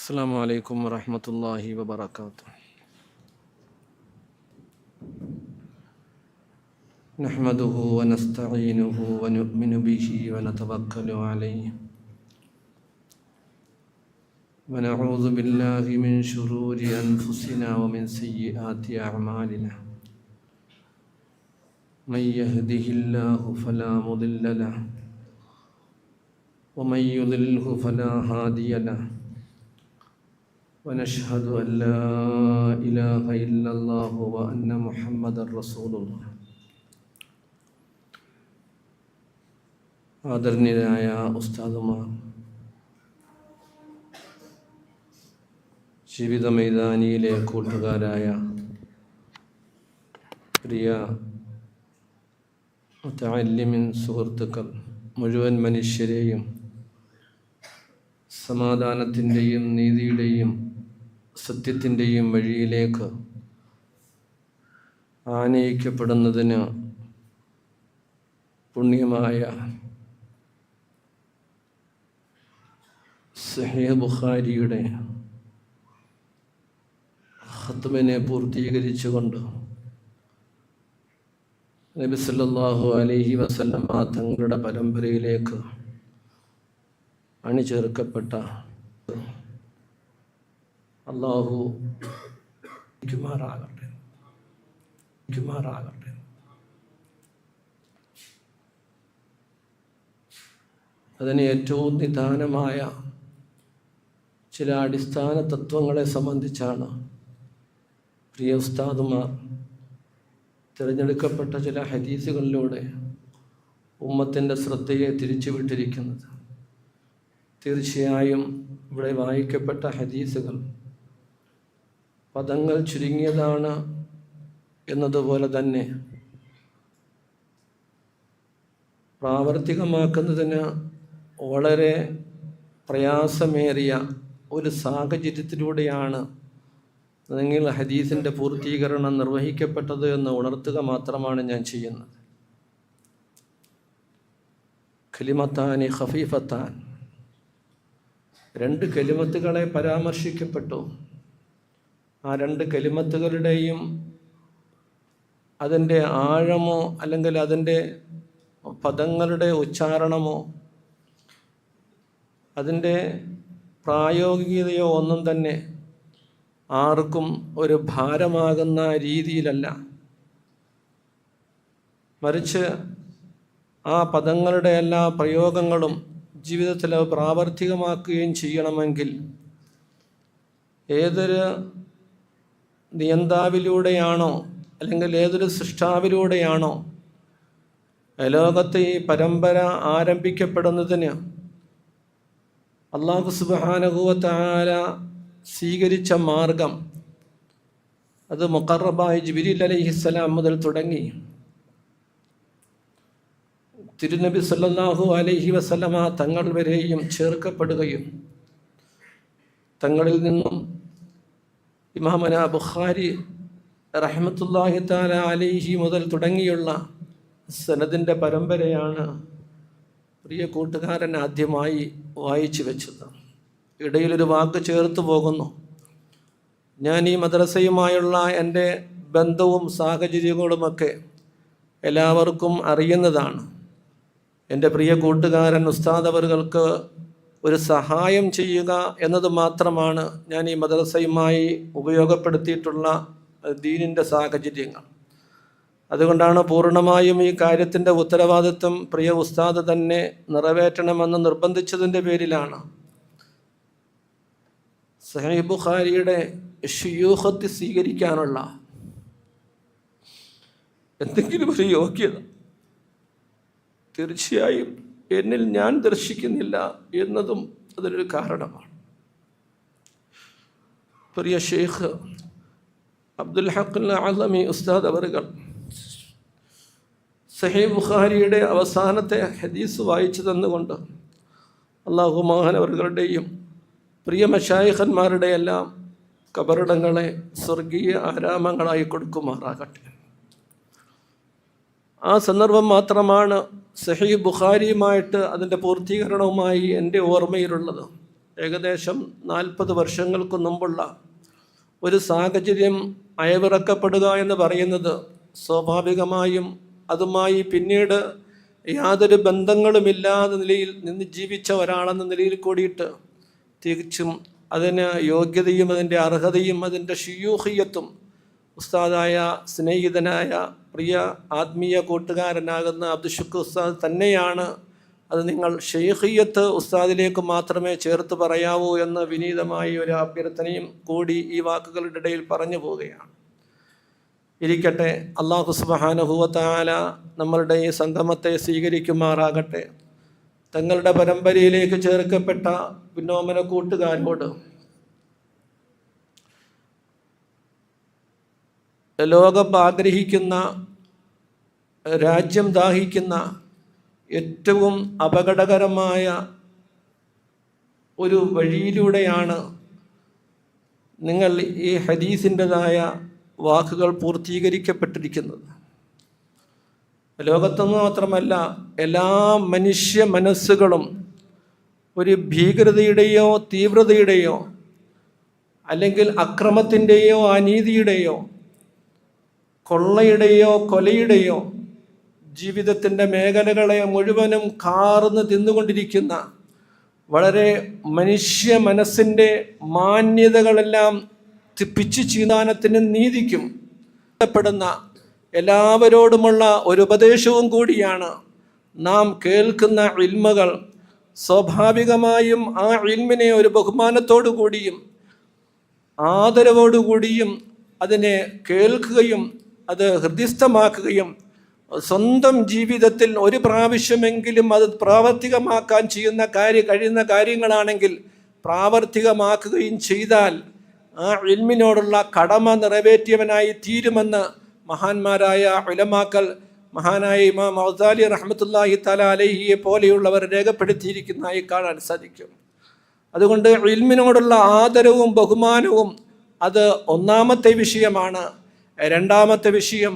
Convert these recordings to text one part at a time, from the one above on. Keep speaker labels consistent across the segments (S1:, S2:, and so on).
S1: السلام عليكم ورحمة الله وبركاته. نحمده ونستعينه ونؤمن به ونتوكل عليه ونعوذ بالله من شرور أنفسنا ومن سيئات أعمالنا. من يهده الله فلا مضل له ومن يضلله فلا هادي له ونشهد أن لا إله إلا الله وأن محمد رسول الله. ആദരണീയരായ ഉസ്താദുമാർ, ജീവിത മൈതാനിയിലെ കൂട്ടുകാരായ പ്രിയ മുതഅല്ലിമിൻ സുഹൃത്തുക്കൾ, മുഴുവൻ മനുഷ്യരെയും സമാധാനത്തിൻ്റെയും നീതിയുടെയും സത്യത്തിൻ്റെയും വഴിയിലേക്ക് ആനയിക്കപ്പെടുന്നതിന് പുണ്യമായ സഹീഹ് ബുഖാരിയുടെ ഖത്മിനെ പൂർത്തീകരിച്ചുകൊണ്ട് നബി സല്ലല്ലാഹു അലൈഹി വസല്ലം തങ്ങളുടെ പരമ്പരയിലേക്ക് അണിചേർക്കപ്പെട്ട അല്ലാഹു കുമാറാകട്ടെ. അതിന് ഏറ്റവും നിദാനമായ ചില അടിസ്ഥാന തത്വങ്ങളെ സംബന്ധിച്ചാണ് പ്രിയ ഉസ്താദുമാർ തിരഞ്ഞെടുക്കപ്പെട്ട ചില ഹദീസുകളിലൂടെ ഉമ്മത്തിൻ്റെ ശ്രദ്ധയെ തിരിച്ചുവിട്ടിരിക്കുന്നത്. തീർച്ചയായും ഇവിടെ വായിക്കപ്പെട്ട ഹദീസുകൾ പദങ്ങൾ ചുരുങ്ങിയതാണ് എന്നതുപോലെ തന്നെ പ്രാവർത്തികമാക്കുന്നതിന് വളരെ പ്രയാസമേറിയ ഒരു സാഹചര്യത്തിലൂടെയാണ് നിങ്ങൾ ഹദീസിൻ്റെ പൂർത്തീകരണം നിർവഹിക്കപ്പെട്ടത് എന്ന് ഉണർത്തുക മാത്രമാണ് ഞാൻ ചെയ്യുന്നത്. കലിമത്താനി ഖഫീഫത്താൻ, രണ്ട് കലിമത്തുകളെ പരാമർശിക്കപ്പെട്ടു. ആ രണ്ട് കലിമത്തുകളുടെയും അതിൻ്റെ ആഴമോ അല്ലെങ്കിൽ അതിൻ്റെ പദങ്ങളുടെ ഉച്ചാരണമോ അതിൻ്റെ പ്രായോഗികതയോ ഒന്നും തന്നെ ആർക്കും ഒരു ഭാരമാകുന്ന രീതിയിലല്ല. മറിച്ച് ആ പദങ്ങളുടെ എല്ലാ പ്രയോഗങ്ങളും ജീവിതത്തിൽ പ്രാവർത്തികമാക്കുകയും ചെയ്യണമെങ്കിൽ ഏതൊരു നിയന്താവിലൂടെയാണോ അല്ലെങ്കിൽ ഏതൊരു സൃഷ്ടാവിലൂടെയാണോ ലോകത്തെ ഈ പരമ്പര ആരംഭിക്കപ്പെടുന്നതിന് അല്ലാഹു സുബ്ഹാനഹു വ തആല സ്വീകരിച്ച മാർഗം, അത് മുഖറബായ ജിബ്രീൽ അലൈഹിസ്സലാം മുതൽ തുടങ്ങി തിരുനബി സല്ലല്ലാഹു അലൈഹി വസല്ലമ തങ്ങൾ വരെയും ചേർക്കപ്പെടുകയും തങ്ങളിൽ നിന്നും ഇമാമന ബുഖാരി റഹ്മത്തുള്ളാഹി തആല അലൈഹി മുതൽ തുടങ്ങിയുള്ള സനദിൻ്റെ പരമ്പരയാണ് പ്രിയ കൂട്ടുകാരൻ ആദ്യമായി വായിച്ചു വെച്ചത്. ഇടയിലൊരു വാക്ക് ചേർത്ത് പോകുന്നു. ഞാൻ ഈ മദ്രസയുമായുള്ള എൻ്റെ ബന്ധവും സാഹചര്യങ്ങളുമൊക്കെ എല്ലാവർക്കും അറിയുന്നതാണ്. എൻ്റെ പ്രിയ കൂട്ടുകാരൻ ഉസ്താദ് അവർക്ക് ഒരു സഹായം ചെയ്യുക എന്നത് മാത്രമാണ് ഞാൻ ഈ മദ്രസയുമായി ഉപയോഗപ്പെടുത്തിയിട്ടുള്ള ദീനിൻ്റെ സാഹചര്യങ്ങൾ. അതുകൊണ്ടാണ് പൂർണ്ണമായും ഈ കാര്യത്തിൻ്റെ ഉത്തരവാദിത്വം പ്രിയ ഉസ്താദ് തന്നെ നിറവേറ്റണമെന്ന് നിർബന്ധിച്ചതിൻ്റെ പേരിലാണ് സഹീഹ് ബുഖാരിയുടെ ശുയൂഖത്ത് സ്വീകരിക്കാനുള്ള എന്തെങ്കിലും ഒരു യോഗ്യത തീർച്ചയായും എന്നിൽ ഞാൻ ദർശിക്കുന്നില്ല എന്നതും അതിലൊരു കാരണമാണ്. പ്രിയ ഷെയ്ഖ് അബ്ദുൽ ഹഖ് അൽ അഅ്ലമി ഉസ്താദ് അവറുകൾ സഹീഹ് ബുഖാരിയുടെ അവസാനത്തെ ഹദീസ് വായിച്ചു തന്നുകൊണ്ട് അല്ലാഹു മഹാനവറുകളുടെയും പ്രിയ മശായിഖന്മാരുടെ എല്ലാം കബറിടങ്ങളെ സ്വർഗീയ ആരാമങ്ങളായി കൊടുക്കുമാറാകട്ടെ. ആ സന്ദർഭം മാത്രമാണ് സഹീഹ് ബുഖാരിയുമായിട്ട് അതിൻ്റെ പൂർത്തീകരണവുമായി എൻ്റെ ഓർമ്മയിലുള്ളത്. ഏകദേശം 40 വർഷങ്ങൾക്ക് മുമ്പുള്ള ഒരു സാഹചര്യം അയവിറക്കപ്പെടുക എന്ന് പറയുന്നത് സ്വാഭാവികമായും അതുമായി പിന്നീട് യാതൊരു ബന്ധങ്ങളുമില്ലാതെ നിലയിൽ നിന്ന് ജീവിച്ച ഒരാളെന്ന നിലയിൽ കൂടിയിട്ട് തികച്ചും അതിന് യോഗ്യതയും അതിൻ്റെ അർഹതയും അതിൻ്റെ ഷിയൂഹിയത്തും ഉസ്താദായ സ്നേഹിതനായ പ്രിയ ആത്മീയ കൂട്ടുകാരനാകുന്ന അബ്ദുൽ ഉസ്താദ് തന്നെയാണ്. അത് നിങ്ങൾ ഷെയ്ഖിയത്ത് ഉസ്താദിലേക്ക് മാത്രമേ ചേർത്ത് പറയാവൂ എന്ന വിനീതമായ ഒരു അഭ്യർത്ഥനയും കൂടി ഈ വാക്കുകളുടെ ഇടയിൽ പറഞ്ഞു പോവുകയാണ്. ഇരിക്കട്ടെ, അല്ലാഹു സുബ്ഹാനഹു വ തആല നമ്മളുടെ ഈ സംഗമത്തെ സ്വീകരിക്കുമാറാകട്ടെ. തങ്ങളുടെ പരമ്പരയിലേക്ക് ചേർക്കപ്പെട്ട പിന്നോമന കൂട്ടുകാരോട് ലോകം ആഗ്രഹിക്കുന്ന, രാജ്യം ദാഹിക്കുന്ന ഏറ്റവും അപകടകരമായ ഒരു വഴിയിലൂടെയാണ് നിങ്ങൾ ഈ ഹദീസിൻ്റെതായ വാക്കുകൾ പൂർത്തീകരിക്കപ്പെട്ടിരിക്കുന്നത്. ലോകത്തൊന്നു മാത്രമല്ല, എല്ലാ മനുഷ്യ മനസ്സുകളും ഒരു ഭീകരതയുടെയോ തീവ്രതയുടെയോ അല്ലെങ്കിൽ അക്രമത്തിൻ്റെയോ അനീതിയുടെയോ കൊള്ളയുടെയോ കൊലയുടെയോ ജീവിതത്തിൻ്റെ മേഖലകളെ മുഴുവനും കാർന്ന് തിന്നുകൊണ്ടിരിക്കുന്ന, വളരെ മനുഷ്യ മനസ്സിൻ്റെ മാന്യതകളെല്ലാം പിച്ചു ചീന്താനത്തിനും നീതിക്കും പ്പെടുന്ന എല്ലാവരോടുമുള്ള ഒരു ഉപദേശവും കൂടിയാണ് നാം കേൾക്കുന്ന ഇൽമുകൾ. സ്വാഭാവികമായും ആ ഇൽമിനെ ഒരു ബഹുമാനത്തോടു കൂടിയും ആദരവോടുകൂടിയും അതിനെ കേൾക്കുകയും അത് ഹൃദയസ്ഥമാക്കുകയും സ്വന്തം ജീവിതത്തിൽ ഒരു പ്രാവശ്യമെങ്കിലും അത് പ്രാവർത്തികമാക്കാൻ കഴിയുന്ന കാര്യങ്ങളാണെങ്കിൽ പ്രാവർത്തികമാക്കുകയും ചെയ്താൽ ആ ഇൽമിനോടുള്ള കടമ നിറവേറ്റിയവനായി തീരുമെന്ന് മഹാന്മാരായ ഉലമാക്കൾ, മഹാനായ ഇമാം ഗസാലി റഹ്മത്തുള്ളാഹി തആല അലൈഹിയെ പോലെയുള്ളവർ രേഖപ്പെടുത്തിയിരിക്കുന്നതായി കാണാൻ സാധിക്കും. അതുകൊണ്ട് ഇൽമിനോടുള്ള ആദരവും ബഹുമാനവും അത് ഒന്നാമത്തെ വിഷയമാണ്. രണ്ടാമത്തെ വിഷയം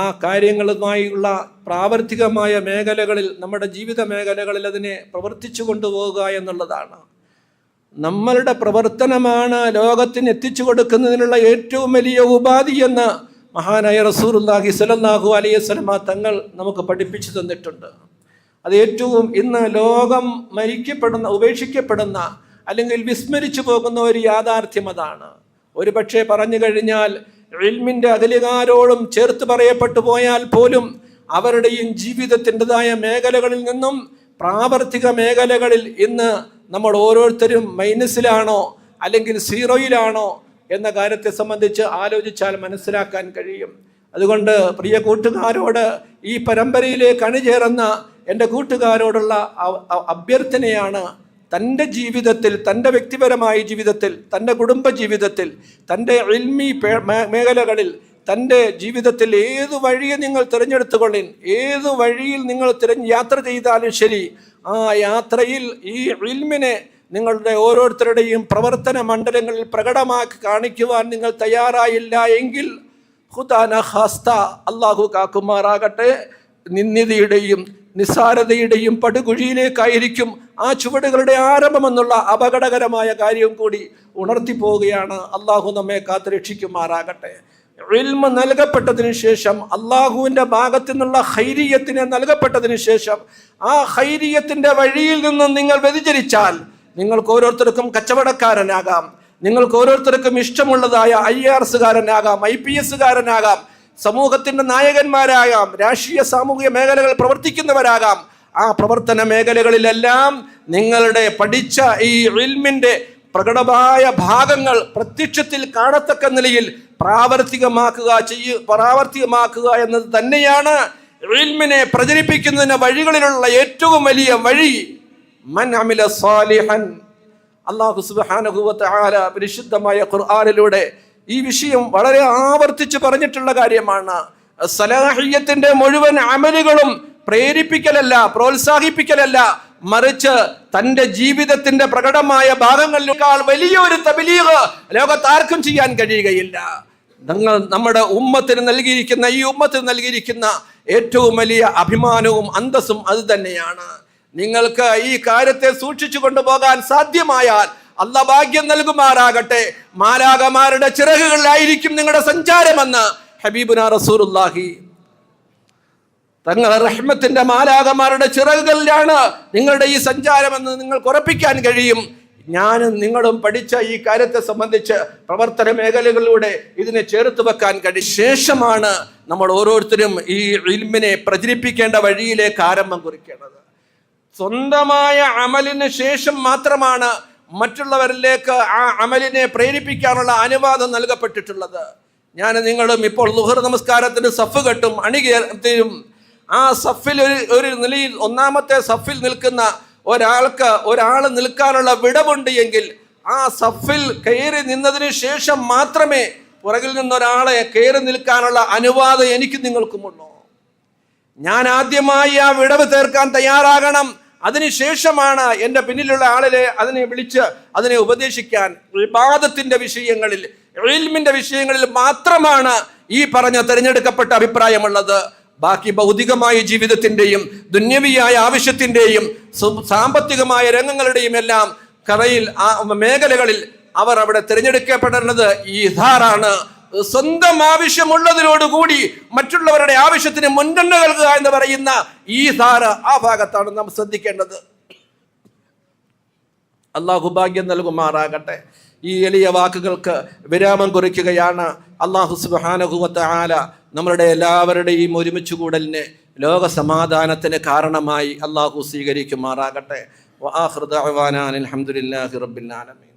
S1: ആ കാര്യങ്ങളുമായുള്ള പ്രാവർത്തികമായ മേഖലകളിൽ, നമ്മുടെ ജീവിത മേഖലകളിൽ അതിനെ പ്രവർത്തിച്ചു കൊണ്ടുപോവുക എന്നുള്ളതാണ്. നമ്മളുടെ പ്രവർത്തനമാണ് ലോകത്തിന് എത്തിച്ചു കൊടുക്കുന്നതിനുള്ള ഏറ്റവും വലിയ ഉപാധി എന്ന് മഹാനായ റസൂലുള്ളാഹി സ്വല്ലല്ലാഹു അലൈഹി വസല്ലം തങ്ങൾ നമുക്ക് പഠിപ്പിച്ചു തന്നിട്ടുണ്ട്. അത് ഏറ്റവും ഇന്ന് ലോകം ഉപേക്ഷിക്കപ്പെടുന്ന അല്ലെങ്കിൽ വിസ്മരിച്ചു പോകുന്ന ഒരു യാഥാർത്ഥ്യം അതാണ്. ഒരു പക്ഷേ പറഞ്ഞു കഴിഞ്ഞാൽ ഇൽമിൻ്റെ അധികാരോടും ചേർത്ത് പറയപ്പെട്ടു പോയാൽ പോലും അവരുടെയും ജീവിതത്തിൻ്റെതായ മേഖലകളിൽ നിന്നും പ്രാവർത്തിക മേഖലകളിൽ ഇന്ന് നമ്മൾ ഓരോരുത്തരും മൈനസിലാണോ അല്ലെങ്കിൽ സീറോയിലാണോ എന്ന കാര്യത്തെ സംബന്ധിച്ച് ആലോചിച്ചാൽ മനസ്സിലാക്കാൻ കഴിയും. അതുകൊണ്ട് പ്രിയ കൂട്ടുകാരോട്, ഈ പരമ്പരയിലേക്ക് അണിചേർന്ന എൻ്റെ കൂട്ടുകാരോടുള്ള അഭ്യർത്ഥനയാണ്, തൻ്റെ ജീവിതത്തിൽ, തൻ്റെ വ്യക്തിപരമായ ജീവിതത്തിൽ, തൻ്റെ കുടുംബ ജീവിതത്തിൽ, തൻ്റെ ഇൽമി മേഖലകളിൽ, തൻ്റെ ജീവിതത്തിൽ ഏതു വഴിയെ നിങ്ങൾ തിരഞ്ഞെടുത്തുകൊള്ളിൻ, ഏതു വഴിയിൽ നിങ്ങൾ യാത്ര ചെയ്താലും ശരി, ആ യാത്രയിൽ ഈ ഇൽമിനെ നിങ്ങളുടെ ഓരോരുത്തരുടെയും പ്രവർത്തന മണ്ഡലങ്ങളിൽ പ്രകടമാക്കി കാണിക്കുവാൻ നിങ്ങൾ തയ്യാറായില്ല എങ്കിൽ ഖുദാന ഖാസ്ത, അള്ളാഹു കാക്കുമാറാകട്ടെ, നിന്ദിതയുടെയും നിസ്സാരതയുടെയും പടുകുഴിയിലേക്കായിരിക്കും ആ ചുവടുകളുടെ ആരംഭമെന്നുള്ള അപകടകരമായ കാര്യം കൂടി ഉണർത്തി പോവുകയാണ്. അള്ളാഹു നമ്മെ കാത്തുരക്ഷിക്കുമാറാകട്ടെ. ഇൽമ നൽകപ്പെട്ടതിന് ശേഷം, അള്ളാഹുവിൻ്റെ ഭാഗത്തു നിന്നുള്ള ഖൈരിയത്തിനെ നൽകപ്പെട്ടതിന് ശേഷം, ആ ഖൈരിയത്തിൻ്റെ വഴിയിൽ നിന്നും നിങ്ങൾ വ്യതിചരിച്ചാൽ നിങ്ങൾക്ക് ഓരോരുത്തർക്കും കച്ചവടക്കാരനാകാം, നിങ്ങൾക്ക് ഓരോരുത്തർക്കും ഇഷ്ടമുള്ളതായ IAS-കാരനാകാം, IPS-കാരനാകാം, സമൂഹത്തിൻ്റെ നായകന്മാരാകാം, രാഷ്ട്രീയ സാമൂഹിക മേഖലകളിൽ പ്രവർത്തിക്കുന്നവരാകാം. ആ പ്രവർത്തന മേഖലകളിലെല്ലാം നിങ്ങളുടെ പഠിച്ച ഈ ഇൽമിൻ്റെ പ്രകടമായ ഭാഗങ്ങൾ പ്രത്യക്ഷത്തിൽ കാണത്തക്ക നിലയിൽ പ്രാവർത്തികമാക്കുക എന്നത് തന്നെയാണ് ഇൽമിനെ പ്രചരിപ്പിക്കുന്നതിന് വഴികളിലുള്ള ഏറ്റവും വലിയ വഴി. മൻ അമില സാലിഹൻ, അല്ലാഹു സുബ്ഹാനഹു വ തആല പരിശുദ്ധമായ ഖുർആനിലൂടെ ഈ വിഷയം വളരെ ആവർത്തിച്ച് പറഞ്ഞിട്ടുള്ള കാര്യമാണ്. സലാഹിയത്തിന്റെ മുഴുവൻ അമലുകളും പ്രേരിപ്പിക്കലല്ല, പ്രോത്സാഹിപ്പിക്കലല്ല, മറിച്ച് തൻ്റെ ജീവിതത്തിന്റെ പ്രകടമായ ഭാഗങ്ങളിലേക്കാൾ വലിയൊരു തബ്ലീഗ് ലോകത്താർക്കും ചെയ്യാൻ കഴിയുകയില്ല. നമ്മുടെ ഉമ്മത്തിന് നൽകിയിരിക്കുന്ന, ഈ ഉമ്മത്തിന് നൽകിയിരിക്കുന്ന ഏറ്റവും വലിയ അഭിമാനവും അന്തസ്സും അത് തന്നെയാണ്. നിങ്ങൾക്ക് ഈ കാര്യത്തെ സൂക്ഷിച്ചു കൊണ്ടുപോകാൻ സാധ്യമായാൽ അല്ലാഹ് ഭാഗ്യം നൽകുമാറാകട്ടെ. മാലാഖമാരുടെ ചിറകുകളിലായിരിക്കും നിങ്ങളുടെ സഞ്ചാരമെന്ന് ഹബീബുനാ റസൂലുള്ളാഹി. തങ്ങളുടെ റഹ്മത്തിന്റെ മാലാഖമാരുടെ ചിറകുകളിലാണ് നിങ്ങളുടെ ഈ സഞ്ചാരമെന്ന് നിങ്ങൾക്ക് ഉറപ്പിക്കാൻ കഴിയും. ഞാനും നിങ്ങളും പഠിച്ച ഈ കാര്യത്തെ സംബന്ധിച്ച് പ്രവർത്തന മേഖലകളിലൂടെ ഇതിനെ ചേർത്ത് വെക്കാൻ കഴിയും. ശേഷമാണ് നമ്മൾ ഓരോരുത്തരും ഈ ഇൽമിനെ പ്രചരിപ്പിക്കേണ്ട വഴിയിലേക്ക് ആരംഭം കുറിക്കേണ്ടത്. സ്വന്തമായ അമലിന് ശേഷം മാത്രമാണ് മറ്റുള്ളവരിലേക്ക് ആ അമലിനെ പ്രേരിപ്പിക്കാനുള്ള അനുവാദം നൽകപ്പെട്ടിട്ടുള്ളത്. ഞാൻ നിങ്ങളും ഇപ്പോൾ ളുഹർ നമസ്കാരത്തിന് സഫ് കെട്ടും, അണികേരും. ആ സഫിൽ ഒരു നിലയിൽ ഒന്നാമത്തെ സഫിൽ നിൽക്കുന്ന ഒരാൾ നിൽക്കാനുള്ള വിടവുണ്ട് എങ്കിൽ ആ സഫിൽ കയറി നിന്നതിന് ശേഷം മാത്രമേ പുറകിൽ നിന്നൊരാളെ കയറി നിൽക്കാനുള്ള അനുവാദം എനിക്ക് നിങ്ങൾക്കുമുള്ളൂ. ഞാൻ ആദ്യമായി ആ വിടവ് തീർക്കാൻ തയ്യാറാകണം. അതിനുശേഷമാണ് എൻ്റെ പിന്നിലുള്ള ആളിനെ അതിനെ വിളിച്ച് അതിനെ ഉപദേശിക്കാൻ. ഇബാദത്തിന്റെ വിഷയങ്ങളിൽ, ഇൽമിന്റെ വിഷയങ്ങളിൽ മാത്രമാണ് ഈ പറഞ്ഞ തിരഞ്ഞെടുക്കപ്പെട്ട അഭിപ്രായമുള്ളത്. ബാക്കി ഭൗതികമായ ജീവിതത്തിന്റെയും ദുന്യവിയായ ആവശ്യത്തിന്റെയും സാമ്പത്തികമായ രംഗങ്ങളുടെയും എല്ലാം കറയിൽ മേഖലകളിൽ അവർ അവിടെ തിരഞ്ഞെടുക്കപ്പെടേണ്ടത് ഈഥാറാണ്. സ്വന്തം ആവശ്യമുള്ളതിനോടുകൂടി മറ്റുള്ളവരുടെ ആവശ്യത്തിന് മുൻഗണന നൽകുക എന്ന് പറയുന്ന ഈഥാർ, ആ ഭാഗത്താണ് നാം ശ്രദ്ധിക്കേണ്ടത്. അള്ളാഹു ഭാഗ്യം നൽകുമാറാകട്ടെ. ഈ എളിയ വാക്കുകൾക്ക് വിരാമം കുറിക്കുകയാണ്. അള്ളാഹു സുബ്ഹാനഹു വ തആല നമ്മളുടെ എല്ലാവരുടെയും ഒരുമിച്ച് കൂടലിന്, ലോക സമാധാനത്തിന് കാരണമായി അള്ളാഹു സ്വീകരിക്കുമാറാകട്ടെ. വആഖിറു ദഅവാനാ അൽഹംദുലില്ലാഹി റബ്ബിൽ ആലമീൻ.